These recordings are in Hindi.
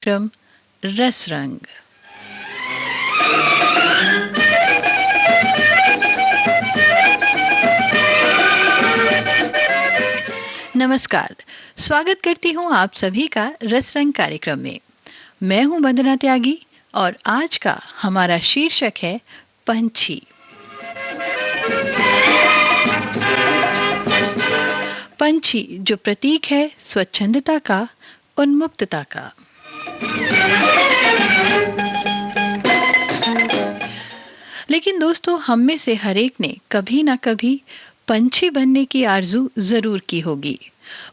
कार्यक्रम रस रंग। नमस्कार, स्वागत करती हूँ आप सभी का रस रंग कार्यक्रम में। मैं हूँ वंदना त्यागी और आज का हमारा शीर्षक है पंछी। पंछी जो प्रतीक है स्वच्छंदता का, उन्मुक्तता का। लेकिन दोस्तों, हम में से हर एक ने कभी ना कभी पंछी बनने की आरज़ू जरूर की होगी।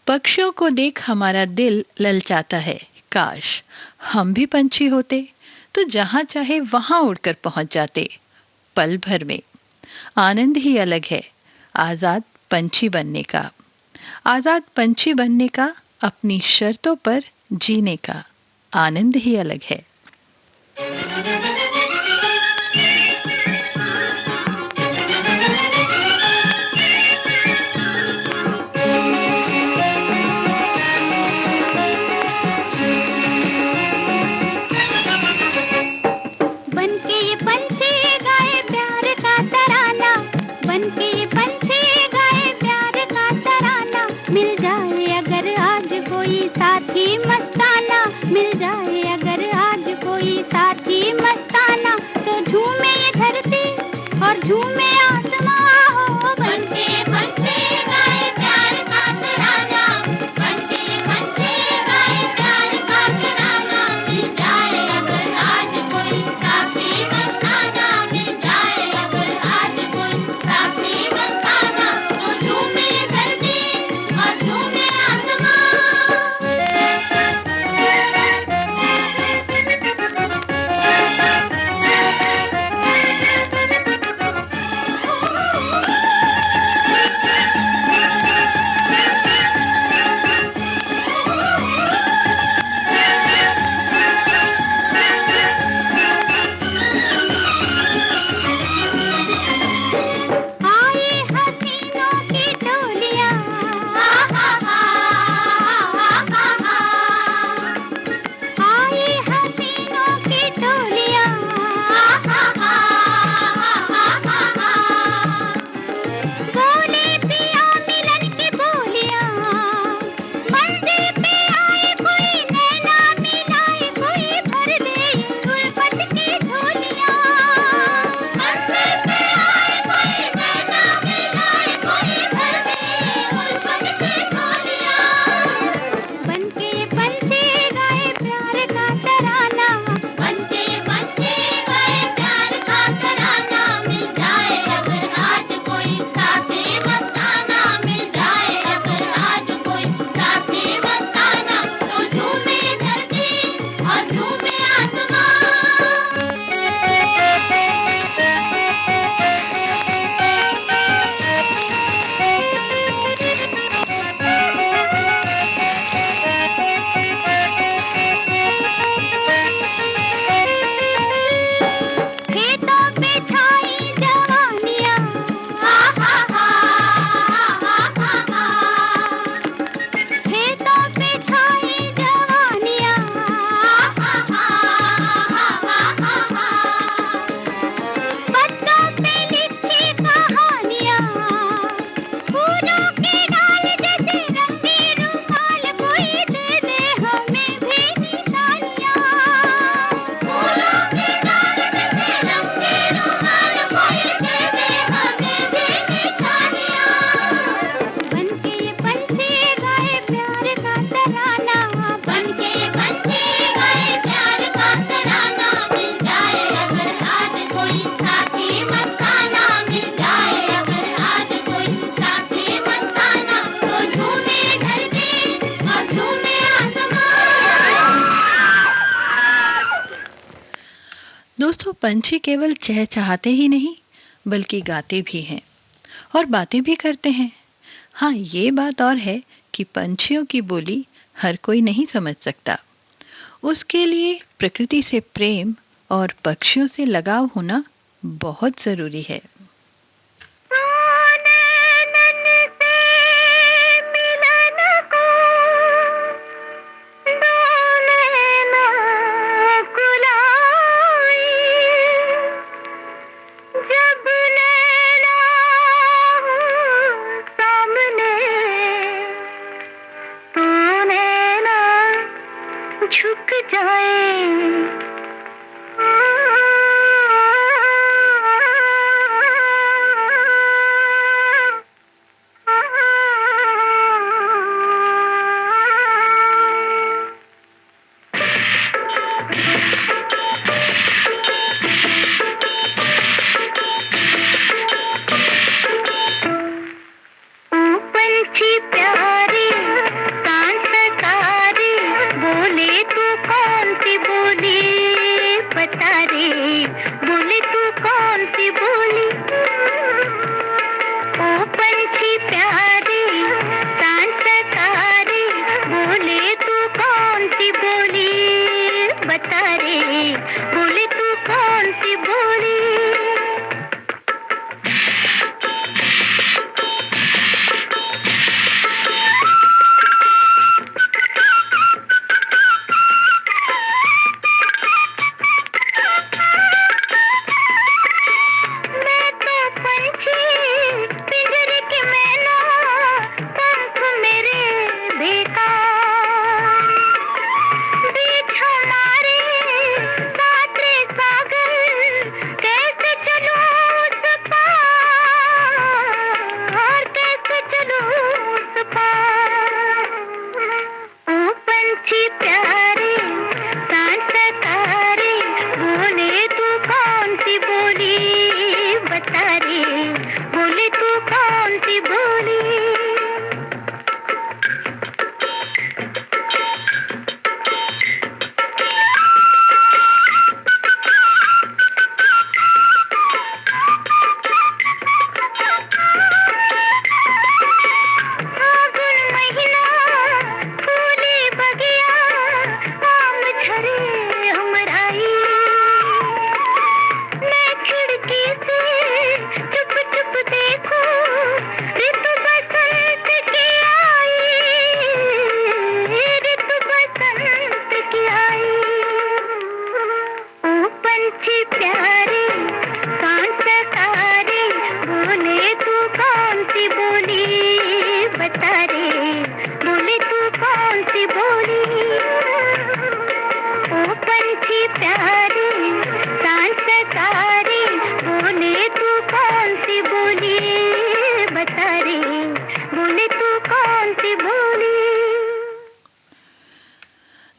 पक्षियों को देख हमारा दिल ललचाता है, काश हम भी पंछी होते तो जहां चाहे वहां उड़कर पहुंच जाते पल भर में। आनंद ही अलग है आजाद पंछी बनने का। आजाद पंछी बनने का, अपनी शर्तों पर जीने का आनंद ही अलग है। बनके ये पंछी गाए प्यार का तराना, बनके ये पंछी गाए प्यार का तराना। मिल जाए अगर आज कोई साथी मस्ताना, मिल जाए अगर आज कोई साथी मस्ताना, तो झूमे ये धरती और झूमे आसमां हो। बनके ये पंछी गाए प्यार का तराना, बनके ये पंछी गाए प्यार का तराना। मिल जाए अगर आज कोई साथी मस्ताना, मिल जाए अगर आज कोई साथी मस्ताना, तो झूमे ये धरती और झूमे आसमां। आए हसीनों की टोलियां, आए हसीनों की टोलियां, बोले पिया मिलन की बोलियां। मंदिर पे आए कोई नैना मिलाए, कोई भर दे उल्फत की झोलियां। मंदिर पे आए कोई नैना मिलाए, कोई भर दे उल्फत की झोलियां। बनके ये पंछी गाए प्यार का तराना, बनके ये पंछी गाए प्यार का तराना। मिल जाए अगर आज कोई साथी मस्ताना, मिल जाए अगर आज कोई साथी मस्ताना, तो झूमे धरती और झूमे आसमां। खेतों पे छाई जवानियां, खेतों पे छाई जवानियां। पत्तों पे लिखी कहानियां, फूलों के डाल जैसे रंगे रुमाल, कोई दे दे हमें भी निशानियां। फूलों के डाल जैसे रंगे रुमाल, कोई दे दे हमें भी निशानियां। बनके ये पंछी गाए प्यार का तराना, बनके ये पंछी गाए प्यार का तराना। मिल जाए अगर आज कोई साथी मस्ताना, मिल जाए अगर आज कोई साथी मस्ताना, तो झूमे धरती और झूमे आसमां। दोस्तों, पंछी केवल चहचहाते ही नहीं बल्कि गाते भी हैं और बातें भी करते हैं। हाँ, ये बात और है कि पंछियों की बोली हर कोई नहीं समझ सकता। उसके लिए प्रकृति से प्रेम और पक्षियों से लगाव होना बहुत जरूरी है। नैनन से मिलन को, दो नैना झुक जाए।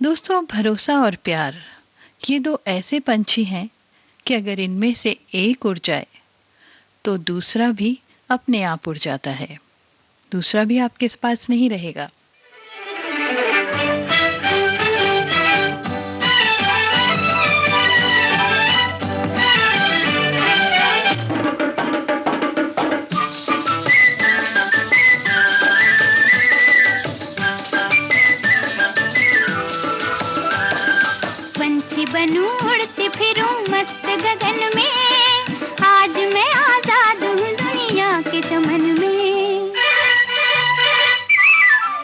दोस्तों, भरोसा और प्यार ये दो ऐसे पंछी हैं कि अगर इनमें से एक उड़ जाए तो दूसरा भी अपने आप उड़ जाता है। दूसरा भी आपके पास नहीं रहेगा। बनूं उड़ती फिरूं मस्त गगन में, आज मैं आजाद हूँ दुनिया के चमन में।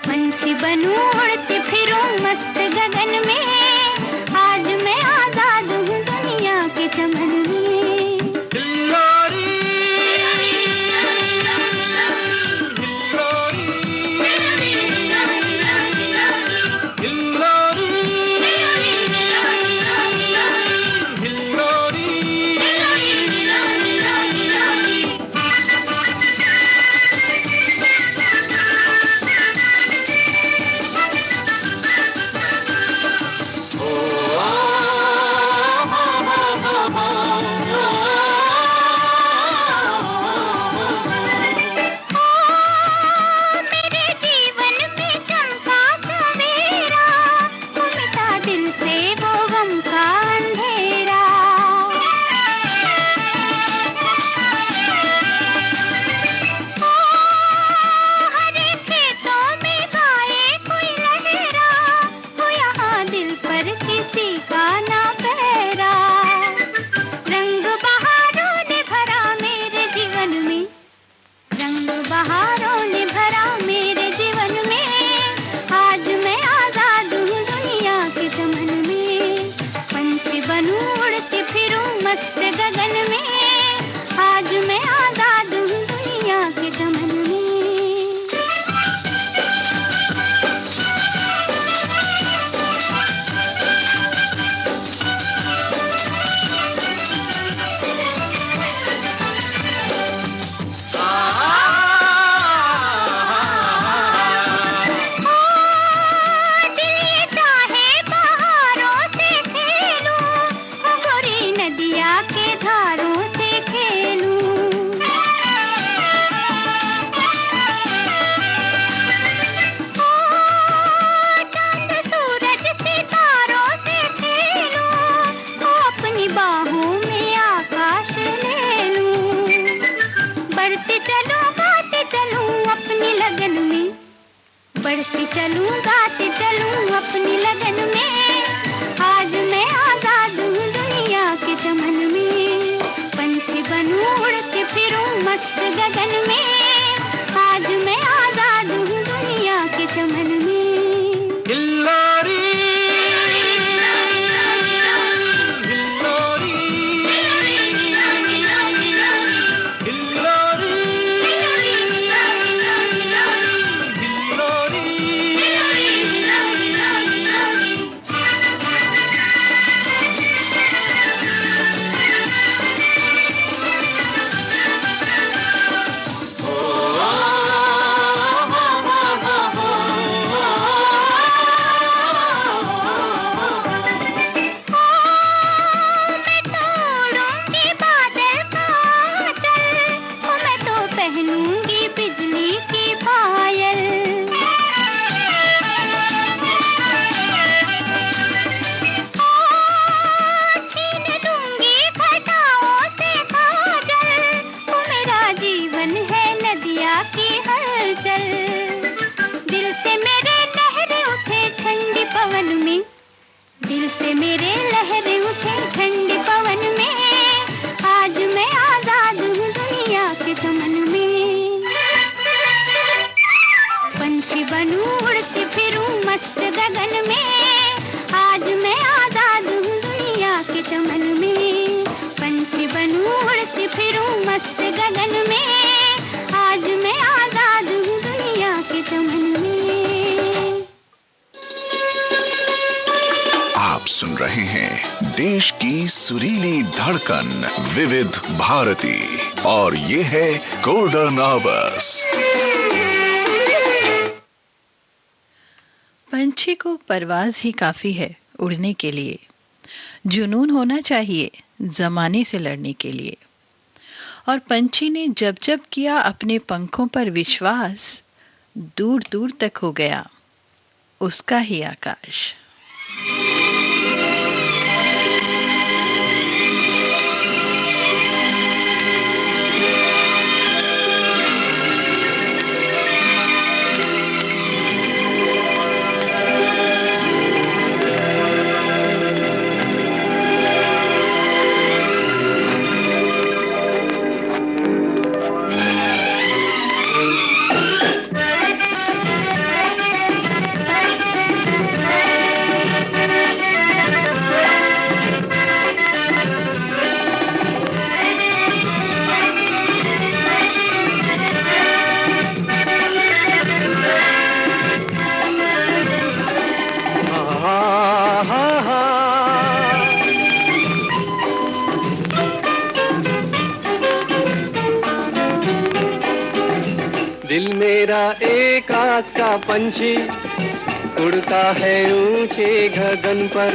पंछी बनूं उड़ती फिरूं मस्त गगन में, आज मैं आजाद हूँ दुनिया के चमन में। गाते चलूं अपनी लगन में, बढ़ती चलूं गाते चलूं अपनी लगन में। आज मैं आजाद हूँ दुनिया के चमन में, पंछी बनूं उड़ के फिरूं मस्त गगन में। आज मैं आजाद हूँ दुनिया के चमन में। हिल्लोरी दिल से मेरे लहरें उठे ठंडे पवन में। आज मैं आजाद हूँ दुनिया के चमन में, पंछी बनूं उड़ के फिरूं मस्त गगन में। आज मैं आजाद हूँ दुनिया के चमन में, पंछी बनूं उड़ के फिरूं मस्त गगन में। आज मैं आजाद हूँ दुनिया के चमन में। आप सुन रहे हैं देश की सुरीली धड़कन विविध भारती और ये है गोल्डन आवर्स। पंछी को परवाज ही काफी है उड़ने के लिए, जुनून होना चाहिए जमाने से लड़ने के लिए। और पंछी ने जब जब किया अपने पंखों पर विश्वास, दूर दूर तक हो गया उसका ही आकाश। दिल मेरा एक आस का पंछी उड़ता है ऊंचे गगन पर,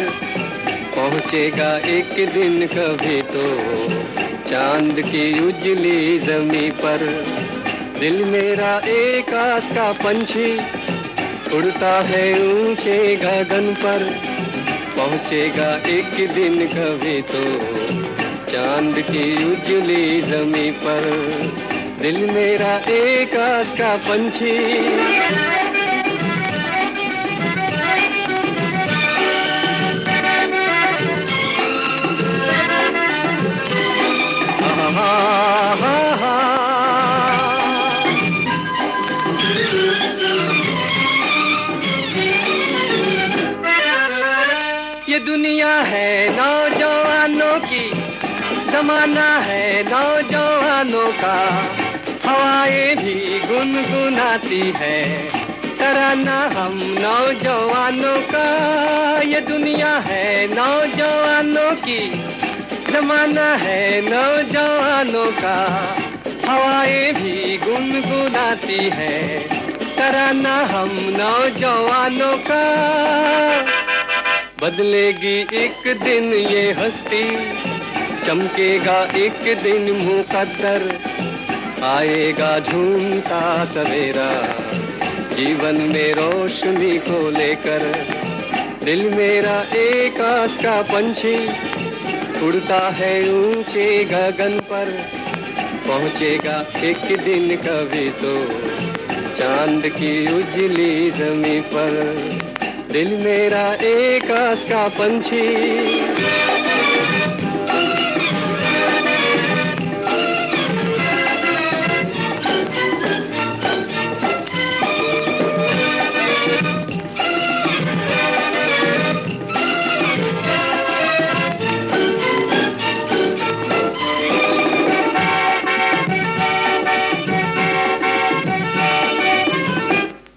पहुंचेगा एक दिन कभी तो चांद की उजली जमी पर। दिल मेरा एक आस का पंछी उड़ता है ऊंचे गगन पर, पहुंचेगा एक दिन कभी तो चांद की उजली जमी पर। दिल मेरा एक आस का पंछी। ये दुनिया है नौजवानों की, जमाना है नौजवानों का। हवाएं भी गुनगुनाती है तराना हम नौजवानों का। ये दुनिया है नौजवानों की, जमाना है नौजवानों का। हवाएं भी गुनगुनाती है तराना हम नौजवानों का। बदलेगी एक दिन ये हस्ती, चमकेगा एक दिन मुकद्दर। आएगा झूमता सवेरा जीवन में रोशनी को लेकर। दिल मेरा एक आस का पंछी उड़ता है ऊंचे गगन पर, पहुँचेगा एक दिन कभी तो चांद की उजली जमी पर। दिल मेरा एक आस का पंछी,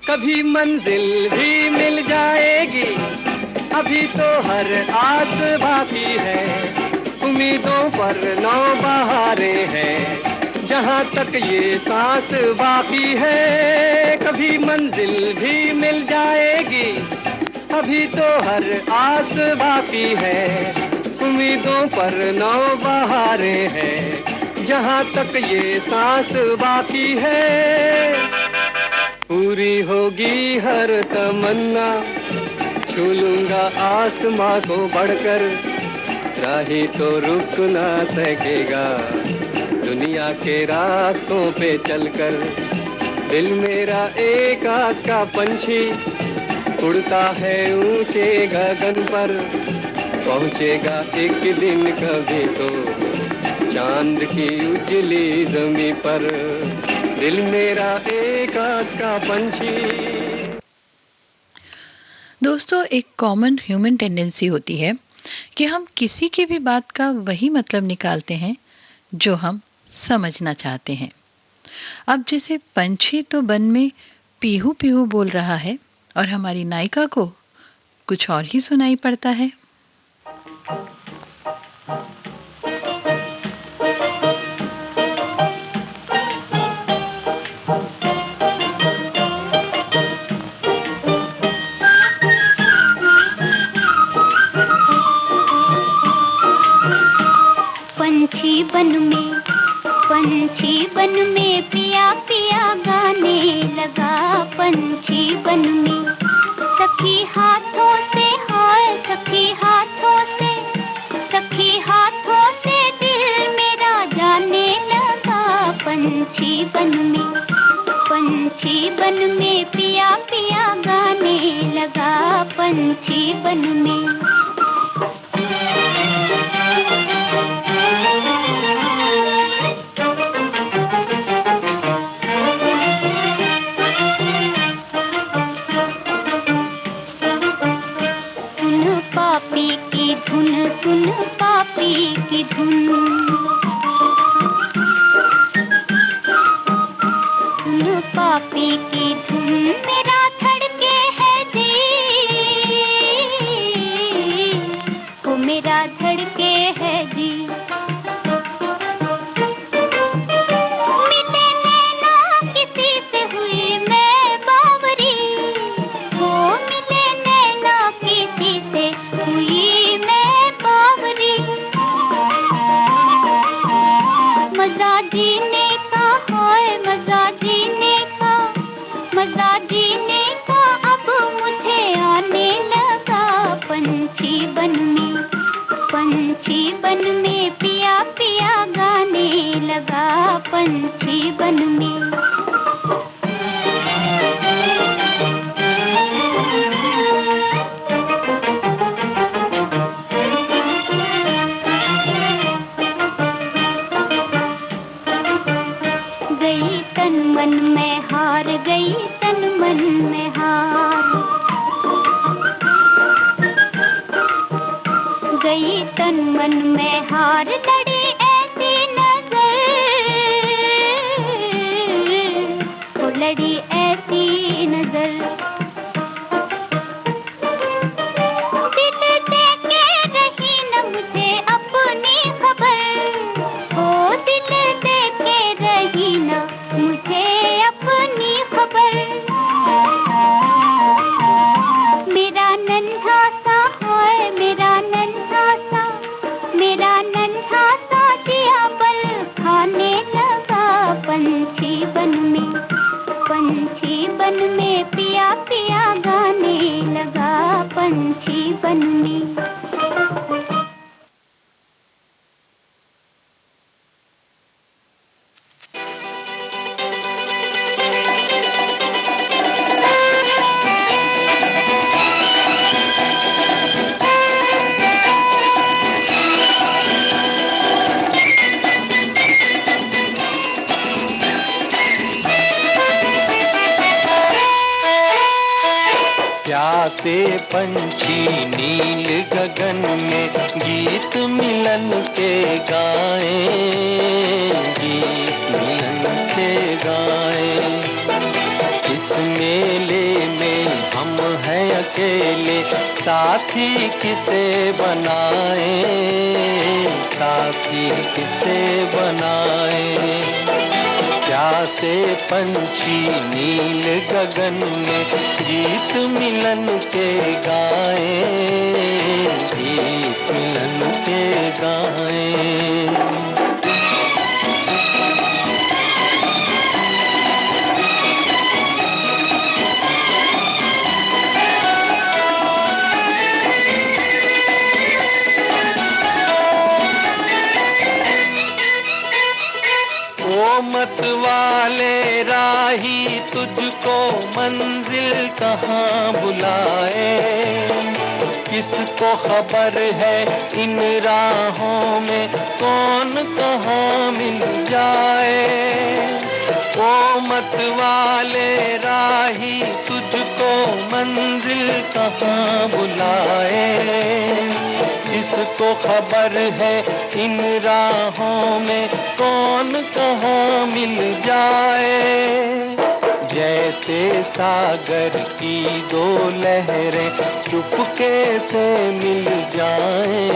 कभी मंजिल भी मिल जाएगी, अभी तो हर आस बाकी है। उम्मीदों पर नौ बहारें हैं, जहाँ तक ये सांस बाकी है। कभी मंजिल भी मिल जाएगी, अभी तो हर आस बाकी है। उम्मीदों पर नौ बहारें हैं, जहाँ तक ये सांस बाकी है। पूरी होगी हर तमन्ना, छू लूंगा आसमां को बढ़कर। राही तो रुक ना सकेगा दुनिया के रास्तों पे चलकर। दिल मेरा एक आस का पंछी, उड़ता है ऊंचे गगन पर। पहुंचेगा एक दिन कभी तो चांद की उजली जमी पर। दिल मेरा एक आस का पंछी। दोस्तों, एक कॉमन ह्यूमन टेंडेंसी होती है कि हम किसी की भी बात का वही मतलब निकालते हैं जो हम समझना चाहते हैं। अब जैसे पंछी तो वन में पीहू पीहू बोल रहा है और हमारी नायिका को कुछ और ही सुनाई पड़ता है। पंछी बन में पिया पिया गाने लगा। पंछी बन में सखी हाथों से, हाय सखी हाथों से, सखी हाथों से दिल मेरा जाने लगा। पंछी बन में, पंछी बन में पिया पिया गाने लगा। पंछी बन में धुन पापी की धुन, धुन पापी की धुन मेरा धड़के है जी, वो मेरा धड़के है जी। मिले नैना किसी से हुई मैं बावरी, वो मिले नैना किसी से हुई मजा जीने का, हाय मजा जीने का, मजा जीने का अब मुझे आने लगा। पंछी बन में, पंछी बन में पिया पिया गाने लगा। पंछी बन में मन में हार गई, तन मन में हार गई, तन मन में हार। लड़ी ऐसी नजर, वो लड़ी ऐसी नजर। दिल दे के रही न मुझे अपनी खबर, ओ दिल दे के रही न मुझे अपनी खबर। मेरा नन्हा सा, हाय मेरा नन्हा सा, मेरा नन्हा सा दिया बल खाने लगा। पंछी बन में, पंछी बन में पिया प्यासे पंछी नील गगन में गीत मिलन के गाएं, गीत मिलन के गाएं। इस मेले में हम हैं अकेले, साथी किसे बनाएं, साथी किसे बनाएं। प्यासे पंछी नील गगन में गीत मिलन के गाएं, गीत मिलन के गाएं। मत वाले राही तुझको मंजिल कहाँ बुलाए, किसको खबर है इन राहों में कौन कहाँ मिल जाए। ओ मत वाले राही तुझको मंजिल कहाँ बुलाए, किसको खबर है इन राहों में कौन कहाँ मिल जाए। जैसे सागर की दो लहरें चुपके से मिल जाएं,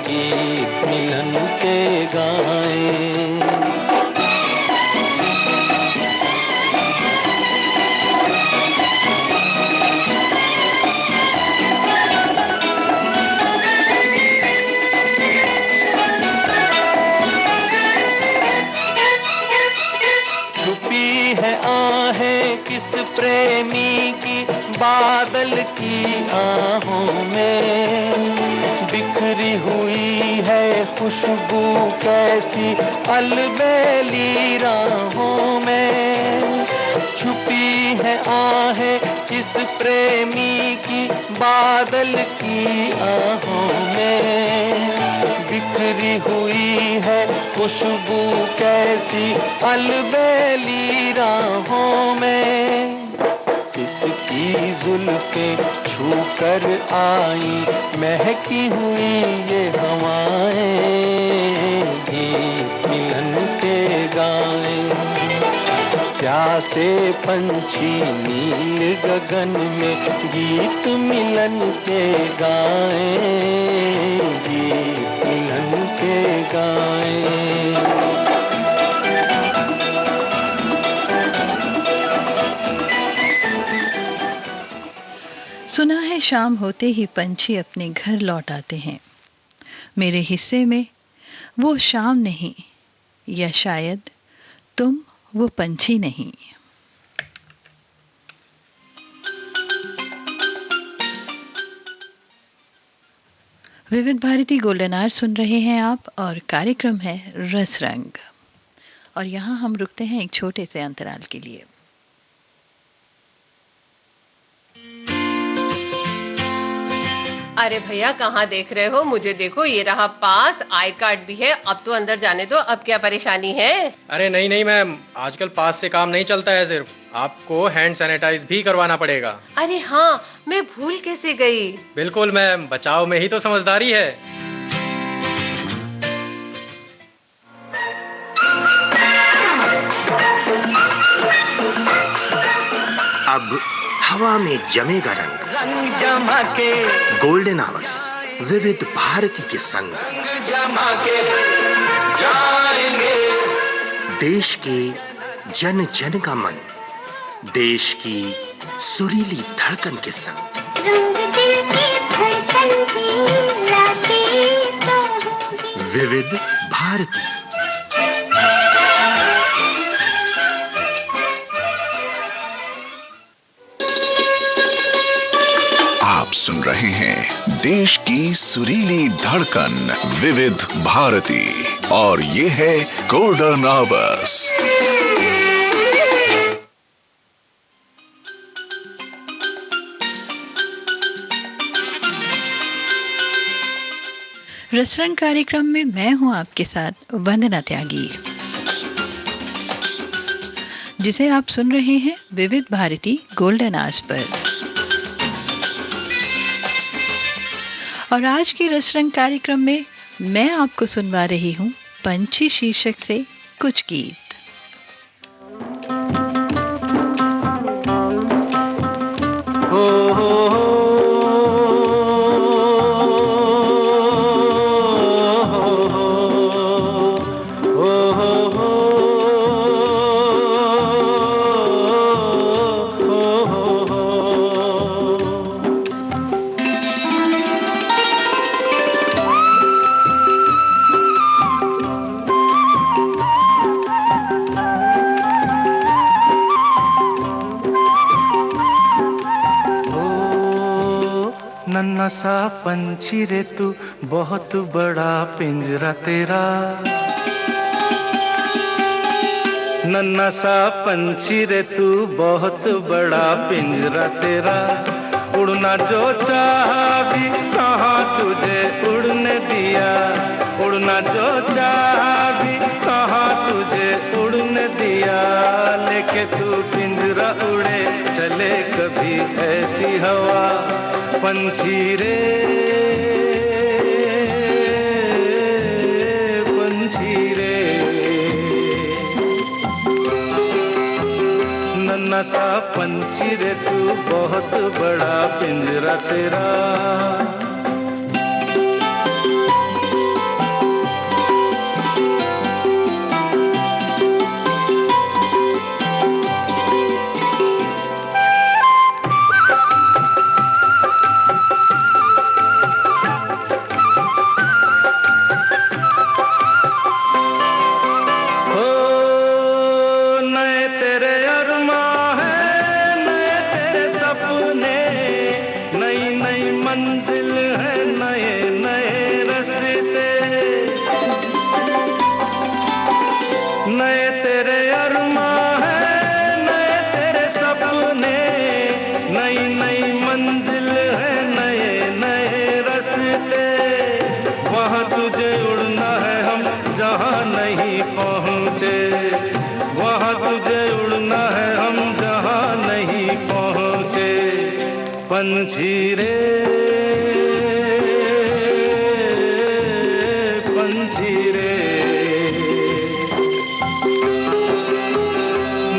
गीत मिलन के गाएं। किस प्रेमी की बादल की आहों में, बिखरी हुई है खुशबू कैसी अलबेली राहों में। छुपी है आहें किस प्रेमी की बादल की आहों में, बिखरी हुई है खुशबू कैसी अलबेली राहों में। किसकी जुल्फें छू कर आई महकी हुई ये हवाएं, गीत मिलन के गाएं। प्यासे पंछी नील गगन में गीत मिलन के गाएं, गीत मिलन के गाएं। सुना है शाम होते ही पंछी अपने घर लौट आते हैं। मेरे हिस्से में वो शाम नहीं, या शायद तुम वो पंछी नहीं। विविध भारती गोल्डन आवर सुन रहे हैं आप, और कार्यक्रम है रस रंग। और यहाँ हम रुकते हैं एक छोटे से अंतराल के लिए। अरे भैया कहाँ देख रहे हो, मुझे देखो, ये रहा पास, आई कार्ड भी है। अब तो अंदर जाने दो, अब क्या परेशानी है। अरे नहीं नहीं मैम, आजकल पास से काम नहीं चलता है, सिर्फ आपको हैंड सैनिटाइज भी करवाना पड़ेगा। अरे हाँ, मैं भूल कैसे गई। बिल्कुल मैम, बचाव में ही तो समझदारी है। अब हवा में जमेगा रंग, जमा के गोल्डन आवर्स विविध भारती के संग, जमा के जाएंगे। देश के जन जन का मन, देश की सुरीली धड़कन के संग। रंग दिल की धड़कन की लाके तो होगी। विविध भारती। आप सुन रहे हैं देश की सुरीली धड़कन विविध भारती, और ये है गोल्डन आवर्स। रसरंग कार्यक्रम में मैं हूं आपके साथ वंदना त्यागी, जिसे आप सुन रहे हैं विविध भारती गोल्डन आवर्स पर। और आज के रसरंग कार्यक्रम में मैं आपको सुनवा रही हूँ पंछी शीर्षक से कुछ गीत। नन्हा सा पंछी रे तू बहुत बड़ा पिंजरा तेरा, नन्हा सा पंछी रे तू बहुत बड़ा पिंजरा तेरा, उड़ना जो चाहा भी कहाँ तुझे उड़ने दिया, उड़ना जो चाहा भी कहाँ तुझे उड़ने दिया, लेके तू पिंजरा उड़े चले कभी ऐसी हवा, पंछी रे पंछी रे, नन्हा सा पंछी रे तू बहुत बड़ा पिंजरा तेरा। पंछी रे पंछी रे,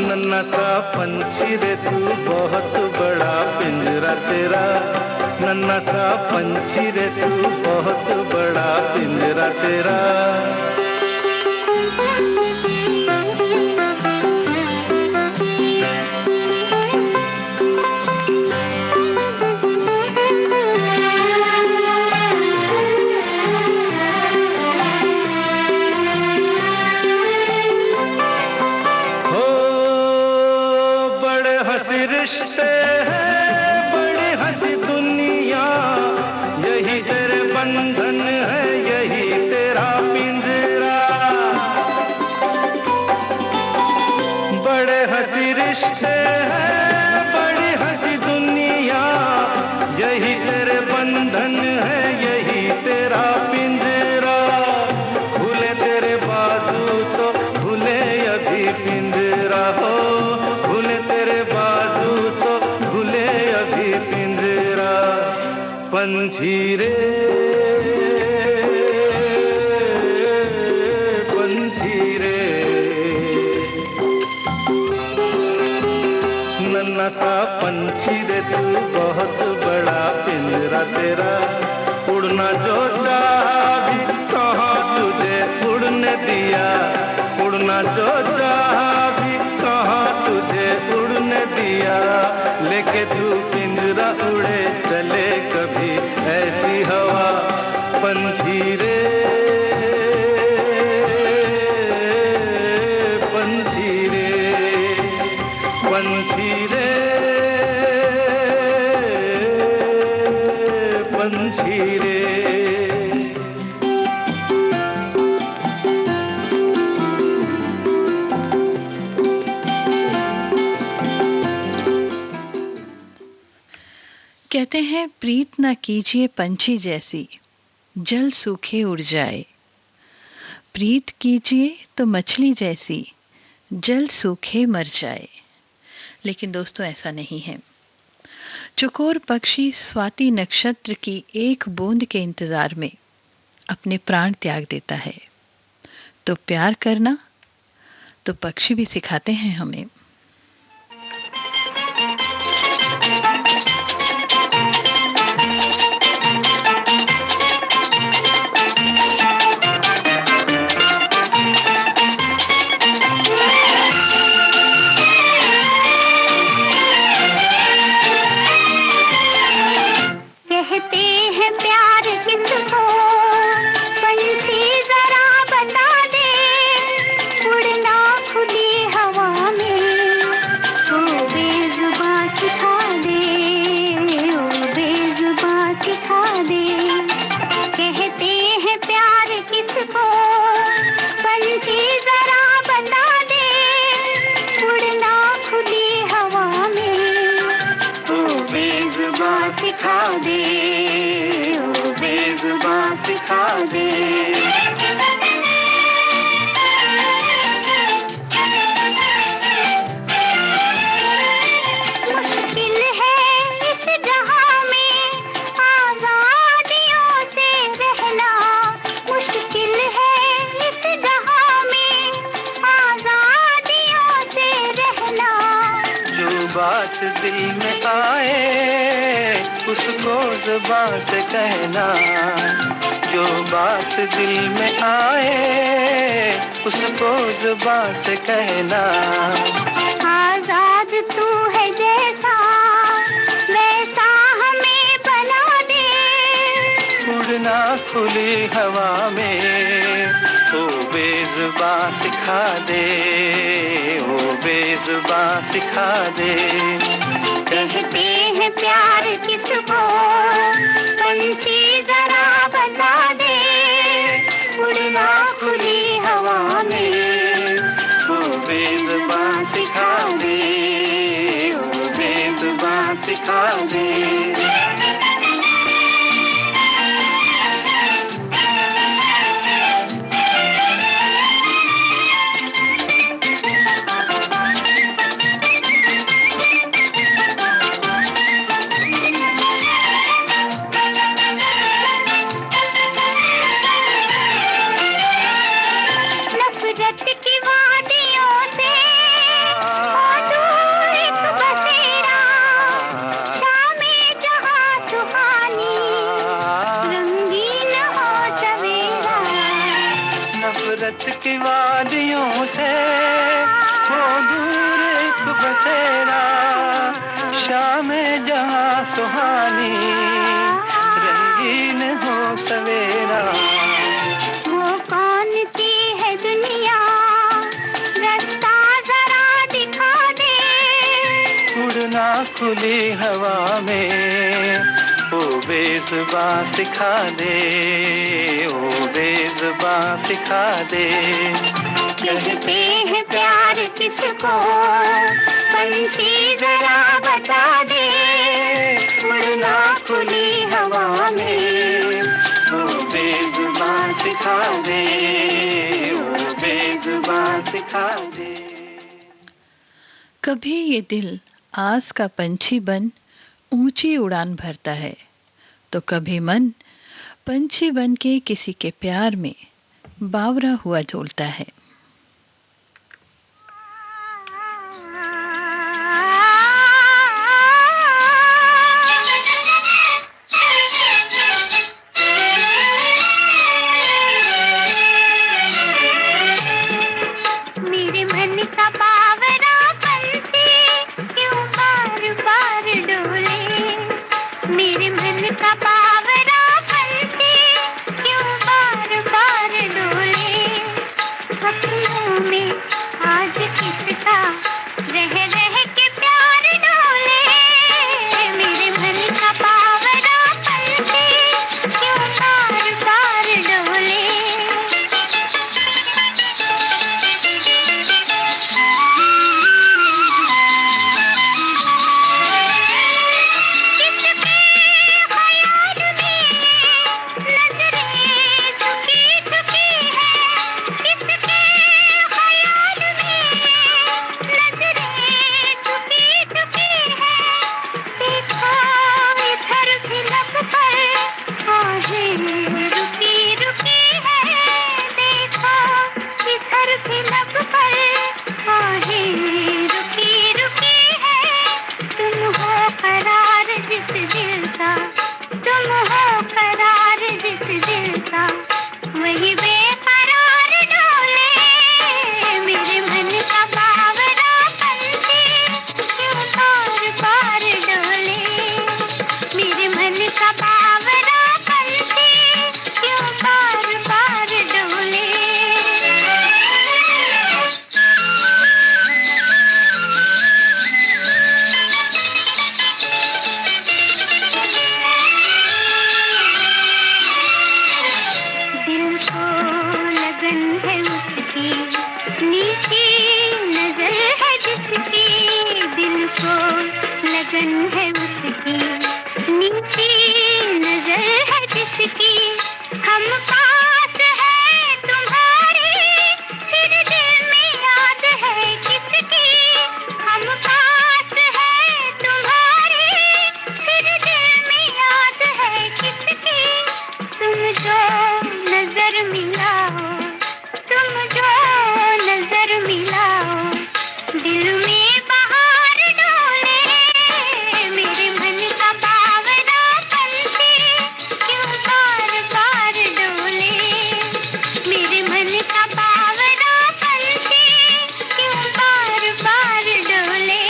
नन्हा सा पंछी रे तू बहुत बड़ा पिंजरा तेरा, नन्हा सा पंछी रे तू बहुत बड़ा पिंजरा तेरा। रिश्ते हैं बड़ी हंसी दुनिया, यही तेरे बंधन है, यही तेरा पिंजरा, बड़े हंसी रिश्ते हैं बड़ी हंसी दुनिया, यही तेरे बंधन है, यही तेरा पिंजरा, भूले तेरे बाजू तो भूले अभी पिंजरा हो, भूले तेरे बाजू तो भूले अभी पिंजरा, पंछी रे पंछी रे, नन्हा सा पंछी रे तू बहुत बड़ा पिंजरा तेरा, उड़ना जो चाहा भी कहाँ तुझे उड़ने दिया, उड़ना जो चाहा भी कहाँ तुझे उड़ने दिया, लेके तू पिंजरा उड़े चले कभी ऐसी हवा, पंछी रे पंछी रे पंछी रे पंछी रे। कहते हैं प्रीत ना कीजिए पंछी जैसी, जल सूखे उड़ जाए, प्रीत कीजिए तो मछली जैसी, जल सूखे मर जाए। लेकिन दोस्तों ऐसा नहीं है। चकोर पक्षी स्वाति नक्षत्र की एक बूंद के इंतजार में अपने प्राण त्याग देता है। तो प्यार करना तो पक्षी भी सिखाते हैं हमें। कहते हैं प्यार किसको, पंछी जरा बता दे, उड़ना खुली हवा में, ओ बेजुबां सिखा दे, ओ बेजुबां सिखा दे। कहते हैं प्यार किसको, पंछी जरा बता दे, उड़ना खुली हवा में, ओ बेजुबां सिखा दे, ओ बेजुबां सिखा दे। मुश्किल है इस जहां में आजादियों से रहना, मुश्किल है इस जहां में आजादियों से रहना। जो बात दिल में आए उसको जुबान से कहना, जो बात दिल में आए उसको जुबान से कहना। आजाद तू है जैसा वैसा हमें बना दे, उड़ना खुली हवा में, ओ बेजुबां सिखा दे, ओ बेजुबां सिखा दे। कहते हैं प्यार किसको, पंछी जरा बता दे, उड़ना खुली हवा में, ओ बेजुबां सिखा दे, ओ बेजुबां सिखा दे। नफरत की वादियों से हो दूर एक बसेरा, शामे जहां सुहानी, रंगीन हो सवेरा। नफरत की वादियों से हो दूर एक बसेरा, शाम जहां सुहानी, रंगीन हो सवेरा। वो कौन सी है दुनिया, रास्ता जरा दिखा दे, उड़ना खुली हवा में, ओ बेजुबां सिखा दे, ओ बेजुबां सिखा दे। कहते हैं प्यार किसको, पंछी जरा बता दे, उड़ना खुली हवा में, ओ बेजुबां सिखा दे, ओ बेजुबां सिखा दे। कभी ये दिल आस का पंछी बन ऊंची उड़ान भरता है, तो कभी मन पंछी बन के किसी के प्यार में बावरा हुआ झूलता है। मेरे मन का बावरा पंछी क्यों बार बार डोले, मेरे मन का बावरा पंछी क्यों बार बार डोले। लगन है उसकी, नीची नजर है जिसकी, दिल को लगन है उसकी, नीची नजर है जिसकी। हम पास है तुम्हारे, फिर दिल में याद है किसकी। हम पास है तुम्हारे, फिर दिल में याद है किसकी। तुम जो नजर मिलाओ, तुम जो नजर मिलाओ, दिल में बहार डोले, मेरे मन का बावरा पंछी क्यों बार बार डोले। मेरे मन का बावरा पंछी क्यों बार बार डोले।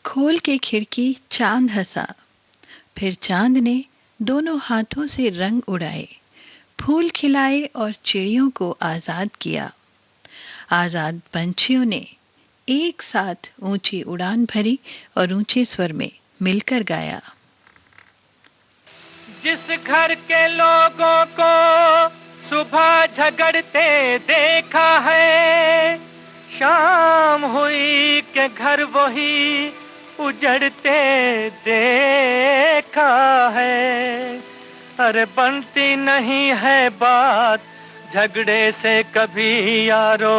खोल के खिड़की चांद हंसा, फिर चांद ने दोनों हाथों से रंग उड़ाए, फूल खिलाए और चिड़ियों को आज़ाद किया। आज़ाद पंछियों ने एक साथ ऊंची उड़ान भरी और ऊंचे स्वर में मिलकर गाया। जिस घर के लोगों को सुबह झगड़ते देखा है, शाम हुई के घर वही उजड़ते देखा है। अरे बनती नहीं है बात झगड़े से कभी यारो,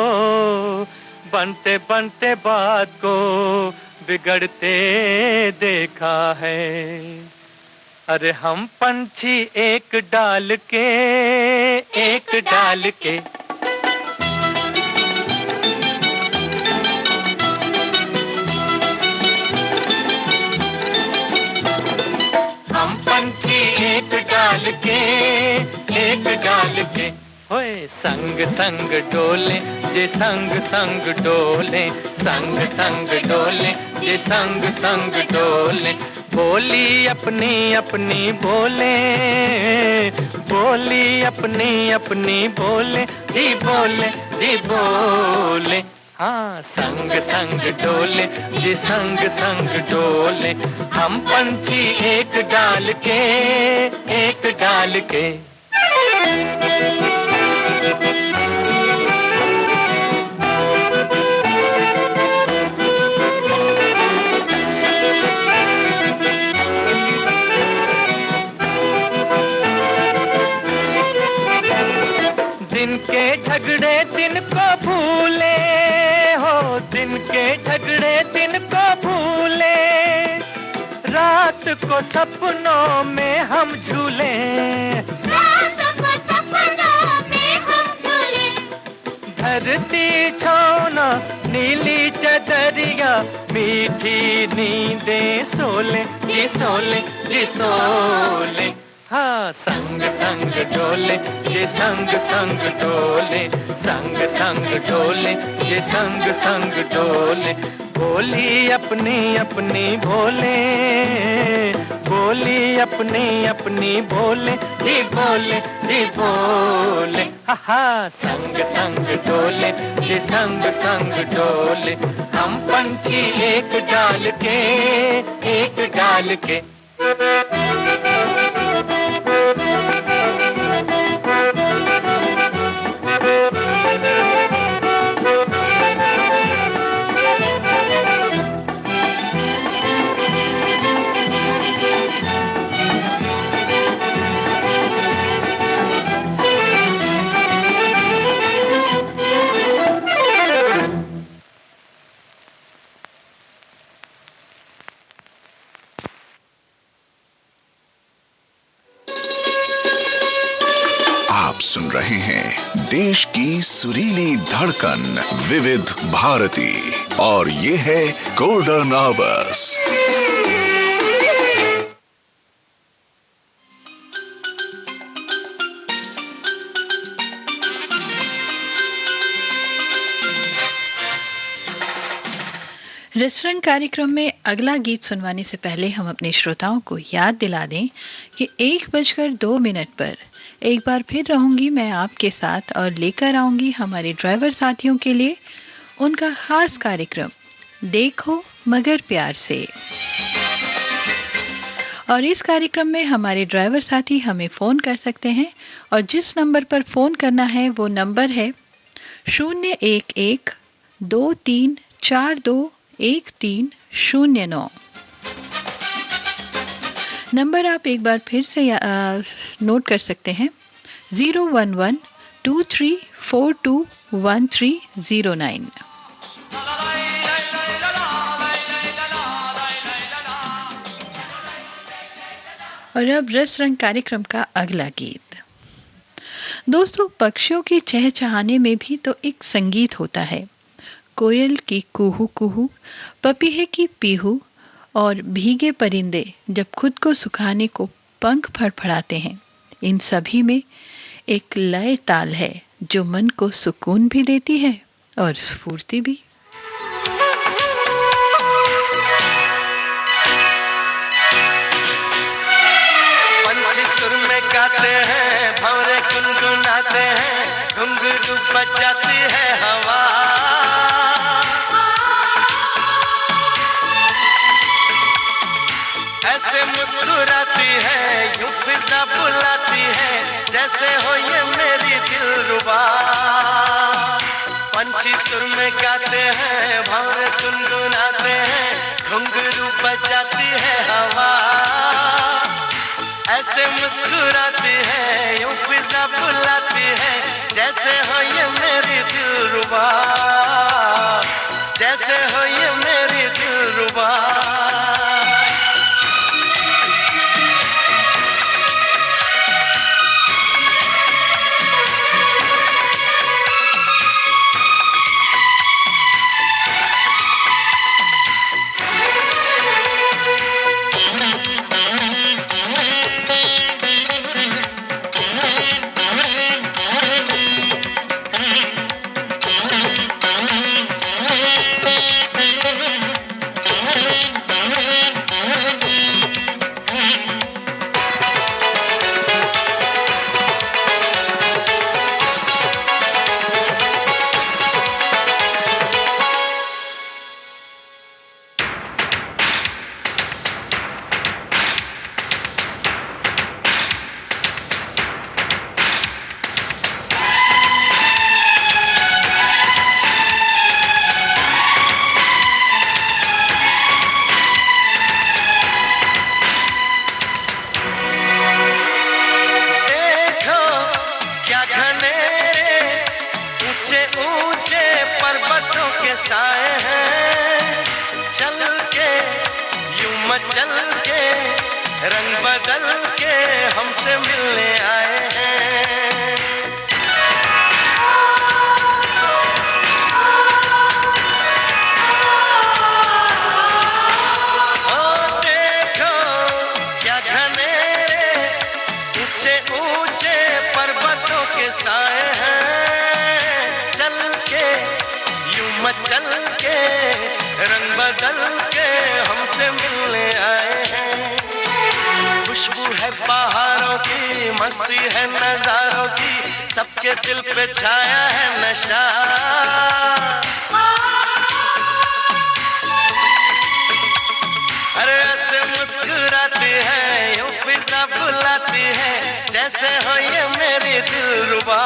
बनते बनते बात को बिगड़ते देखा है। अरे हम पंछी एक डाल के, एक डाल के, हम पंछी एक डाल के, एक डाल के, होए संग संग डोले जे संग संग डोले, संग संग डोले जे संग संग डोले। बोली अपनी अपनी बोले, बोली अपनी अपनी बोले, जी बोले जी बोले। हाँ संग संग डोले जी संग संग डोले, हम पंछी एक डाल के, एक डाल के। दिन के झगड़े दिन को भूले हो, दिन के झगड़े दिन को भूले, रात को सपनों में हम झूले, रात को सपनों में हम झूले। धरती छाना नीली चदरिया, मीठी नींदें सोले जी सोले जी सोले। हाँ संग संग डोले ये संग संग डोले, संग संग डोले ये संग संग डोले। बोली अपनी अपनी बोले, बोली अपनी अपनी बोले, जी बोले जी बोले। हा संग संग डोले ये संग संग डोले, हम पंछी एक डाल के, एक डाल के। सुन रहे हैं देश की सुरीली धड़कन विविध भारती और ये है गोल्डन आवर्स। रसरंग कार्यक्रम में अगला गीत सुनवाने से पहले हम अपने श्रोताओं को याद दिला दें कि 1:02 पर एक बार फिर रहूंगी मैं आपके साथ और लेकर आऊंगी हमारे ड्राइवर साथियों के लिए उनका खास कार्यक्रम देखो मगर प्यार से। और इस कार्यक्रम में हमारे ड्राइवर साथी हमें फ़ोन कर सकते हैं और जिस नंबर पर फ़ोन करना है वो नंबर है 01123421309। नंबर आप एक बार फिर से नोट कर सकते हैं 01123421309। और अब रस रंग कार्यक्रम का अगला गीत। दोस्तों, पक्षियों के चहचहाने में भी तो एक संगीत होता है। कोयल की कुहू कुहू, पपीहे की पीहू और भीगे परिंदे जब खुद को सुखाने को पंख फड़फड़ाते हैं, इन सभी में एक लय ताल है जो मन को सुकून भी देती है और स्फूर्ति भी। पंछी सुर में गाते हैं, भंवरे गुनगुनाते हैं, घुंघरू बजाती है हवा। ऐसे मुस्कुराती है, यूं फिजा बुलाती है, जैसे हो ये मेरी दिलरुबा। पंछी सुर में गाते हैं, भंवरे गुनगुनाते हैं, घुंघरू बजाती है हवा। ऐसे मुस्कुराती है, यूं फिजा बुलाती है, जैसे हो ये मेरी दिलरुबा, जैसे हो ये मेरी दिलरुबा। रंग बदल के हमसे मिलने आए हैं। ओ देखो क्या घनेरे ऊंचे ऊंचे पर्वतों के साए हैं। चल के यूं मचल के रंग बदल के हमसे मिलने आए हैं। खुशबू है बहारों की, मस्ती है नजारों की, सबके दिल पे छाया है नशा। अरे ऐसे मुस्कुराती है, यूं फिजा बुलाती है, जैसे हो ये मेरी दिलरुबा।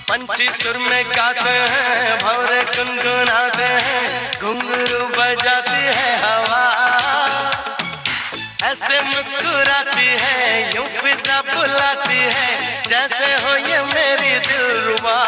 पंछी सुर में गाते हैं, भंवरे गुनगुनाते हैं, घुंघरू बजाती है हवा। ऐसे मुस्कुराती है, यूं फिजा बुलाती है, जैसे हो ये मेरी दिलरुबा।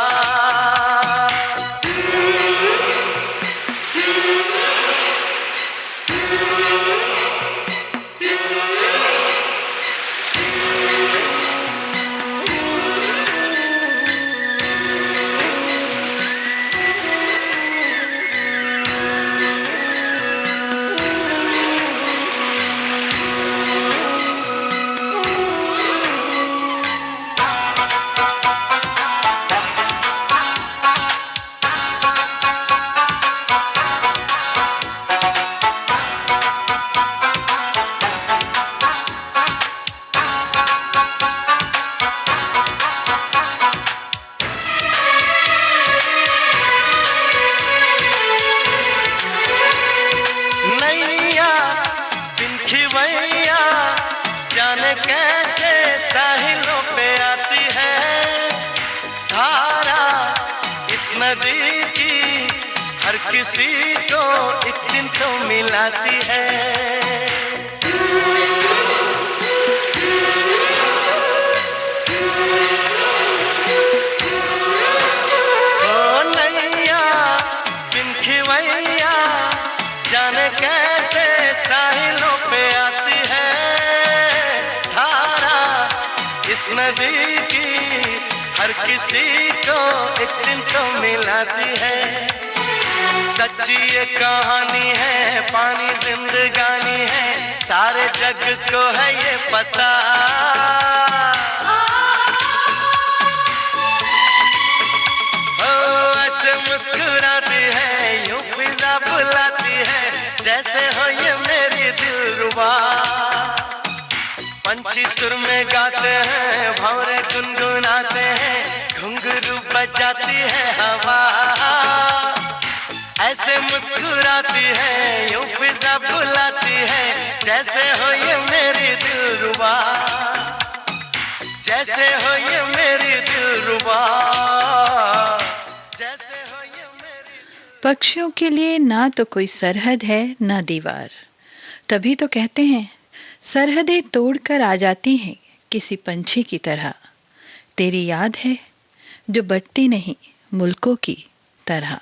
जाने कैसे साहिलों पे आती है धारा इस नदी की, हर किसी को एक दिन तो मिलाती है। ओ नैया बिन खिवैया जाने कैसे साहिलों पे आती है धारा इस नदी की, हर किसी को एक दिन तो मिलाती है। सच्ची ये कहानी है, पानी जिंदगानी है, सारे जग को है ये पता। ओ ऐसे मुस्कुराती है, यूं फिजा बुलाती है, जैसे हो ये मेरी दिलरुबा। पंछी सुर में गाते हैं, भंवरे गुनगुनाते हैं, घुंघरू बजाती है हवा। ऐसे मुस्कुराती है, यूं फिजा बुलाती है, जैसे हो ये मेरी दिलरुबा, जैसे हो ये मेरी दिलरुबा, जैसे हो ये मेरी। पक्षियों के लिए ना तो कोई सरहद है ना दीवार, तभी तो कहते हैं सरहदें तोड़कर आ जाती हैं किसी पंछी की तरह। तेरी याद है जो बटती नहीं मुल्कों की तरह।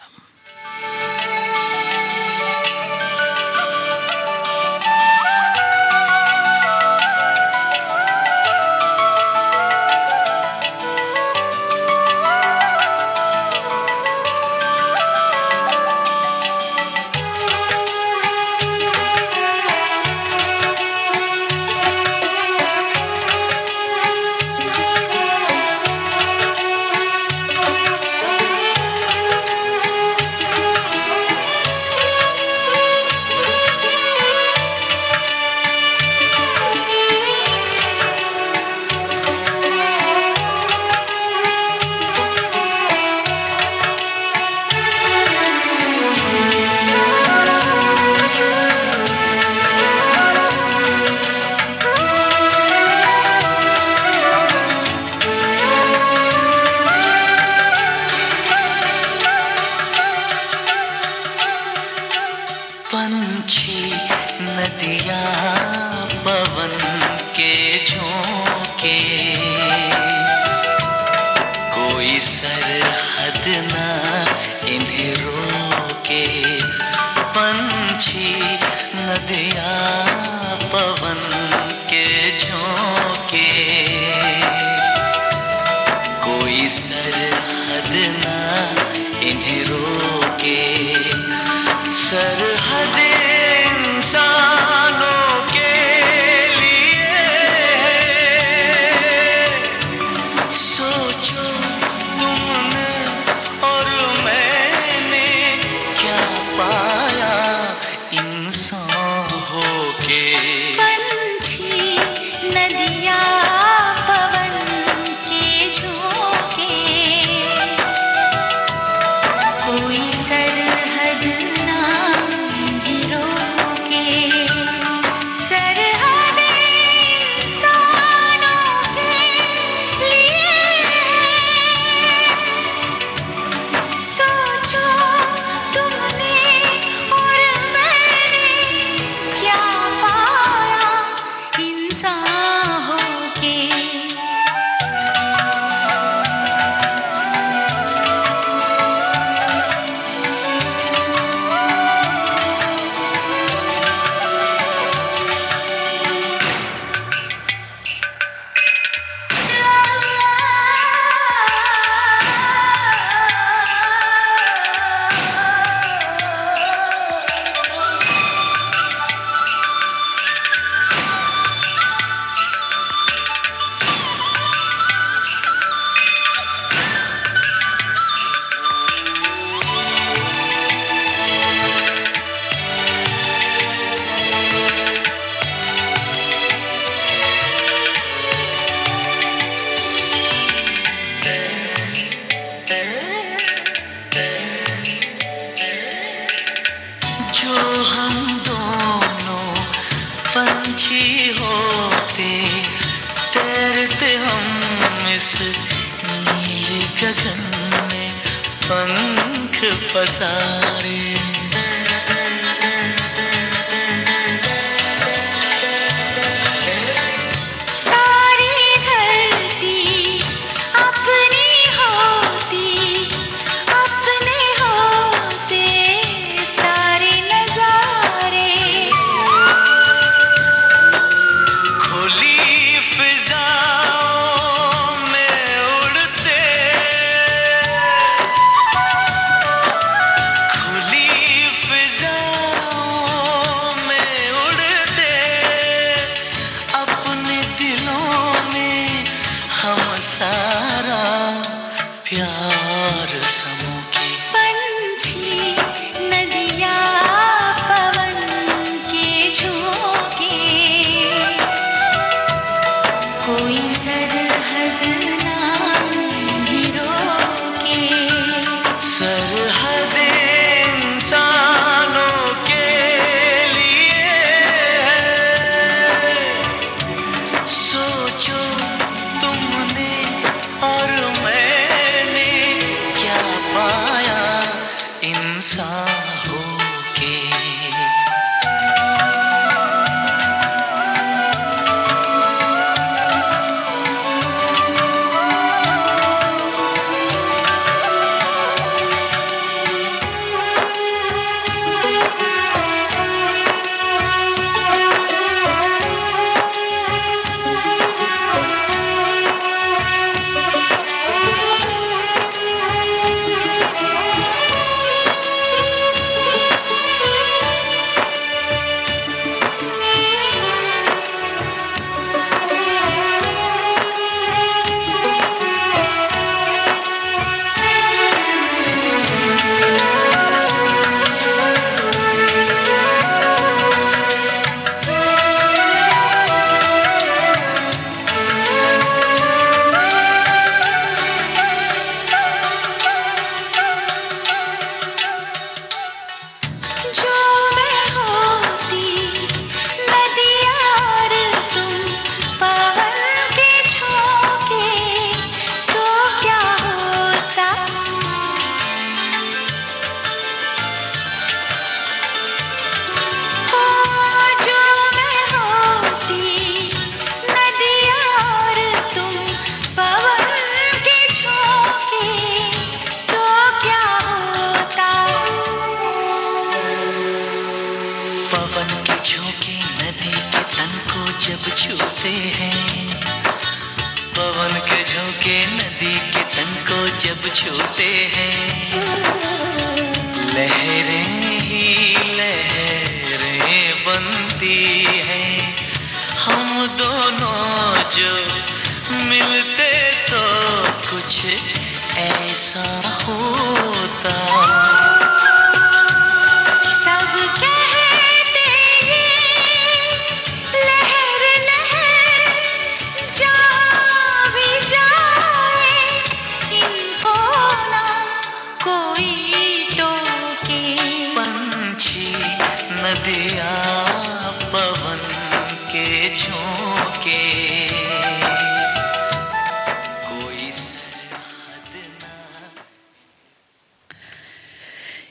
पसारे।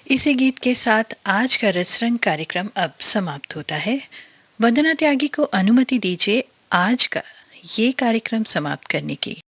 इसी गीत के साथ आज का रसरंग कार्यक्रम अब समाप्त होता है। वंदना त्यागी को अनुमति दीजिए आज का ये कार्यक्रम समाप्त करने की।